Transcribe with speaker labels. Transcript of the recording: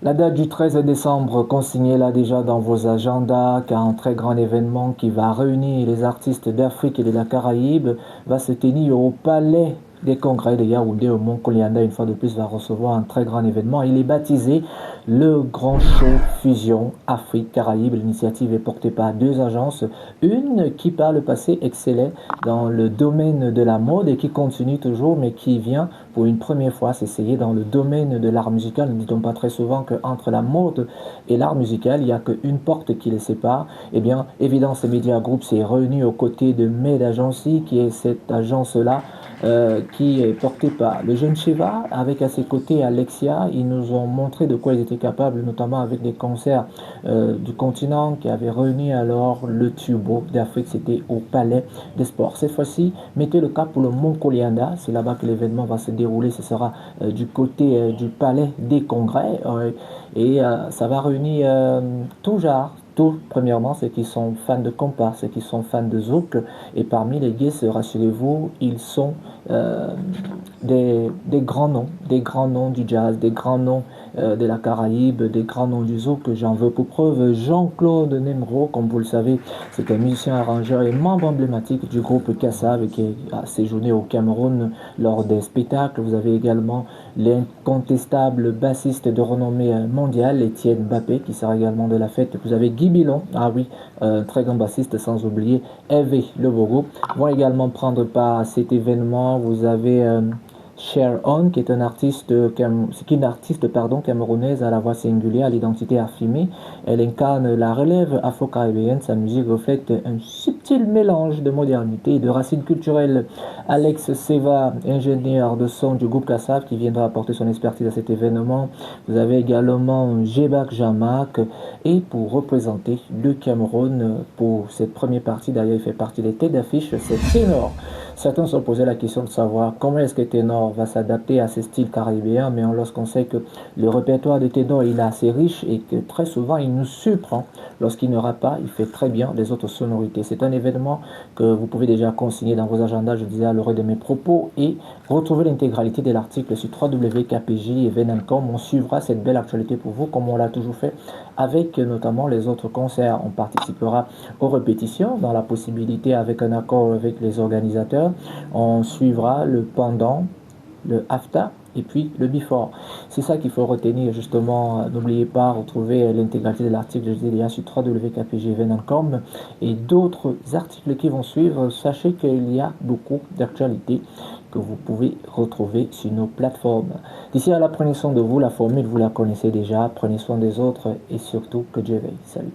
Speaker 1: La date du 13 décembre, consignez-la déjà dans vos agendas, car un très grand événement qui va réunir les artistes d'Afrique et de la Caraïbe va se tenir au Palais des Congrès de Yaoundé au Mont Kolianda. Une fois de plus, va recevoir un très grand événement. Il est baptisé le Grand Show Fusion Afrique-Caraïbes. L'initiative est portée par deux agences, une qui par le passé excellait dans le domaine de la mode et qui continue toujours, mais qui vient pour une première fois s'essayer dans le domaine de l'art musical. Ne dit-on pas très souvent qu'entre la mode et l'art musical, il n'y a qu'une porte qui les sépare? Eh bien, Evidence Media Group s'est réuni aux côtés de Med Agency, qui est cette agence-là qui est portée par le jeune Sheva, avec à ses côtés Alexia. Ils nous ont montré de quoi ils étaient capables, notamment avec des concerts du continent qui avaient réuni alors le Tubo d'Afrique. C'était au Palais des Sports. Cette fois-ci, mettez le cap pour le Mont Kolianda. C'est là-bas que l'événement va se dérouler. Ce sera du côté du Palais des Congrès. Et ça va réunir tout genre. Tout, premièrement, ceux qui sont fans de compas, ceux qui sont fans de zouk. Et parmi les guests, rassurez-vous, ils sont euh, des grands noms du jazz, des grands noms de la Caraïbe, des grands noms du zouk. J'en veux pour preuve Jean-Claude Nemro, comme vous le savez, c'est un musicien arrangeur et membre emblématique du groupe Kassav qui a séjourné au Cameroun lors des spectacles. Vous avez également l'incontestable bassiste de renommée mondiale, Étienne Mbappé, qui sera également de la fête. Vous avez Guy Bilon, ah oui, très grand bassiste, sans oublier Hervé Le Bogo, vont également prendre part à cet événement. Vous avez Cher On, qui est une artiste camerounaise à la voix singulière, à l'identité affirmée. Elle incarne la relève afro-caribéenne. Sa musique reflète un subtil mélange de modernité et de racines culturelles. Alex Seva, ingénieur de son du groupe Kassav, qui viendra apporter son expertise à cet événement. Vous avez également Jebak Jamak. Et pour représenter le Cameroun pour cette première partie, d'ailleurs il fait partie des têtes d'affiche, c'est Ténor. Certains se sont posé la question de savoir comment est-ce que Ténor va s'adapter à ces styles caribéens, mais lorsqu'on sait que le répertoire de Ténor il est assez riche et que très souvent il nous surprend. Lorsqu'il n'aura pas, il fait très bien les autres sonorités. C'est un événement que vous pouvez déjà consigner dans vos agendas, je disais à l'heure de mes propos, et retrouver l'intégralité de l'article sur www.kpj et Venancom. On suivra cette belle actualité pour vous comme on l'a toujours fait avec notamment les autres concerts. On participera aux répétitions dans la possibilité avec un accord avec les organisateurs. On suivra le pendant, le after et puis le before. C'est ça qu'il faut retenir justement. N'oubliez pas, retrouver l'intégralité de l'article, je disais déjà sur www.kpgven.com et d'autres articles qui vont suivre. Sachez qu'il y a beaucoup d'actualités que vous pouvez retrouver sur nos plateformes. D'ici à là, prenez soin de vous. La formule, vous la connaissez déjà. Prenez soin des autres et surtout que Dieu veille. Salut.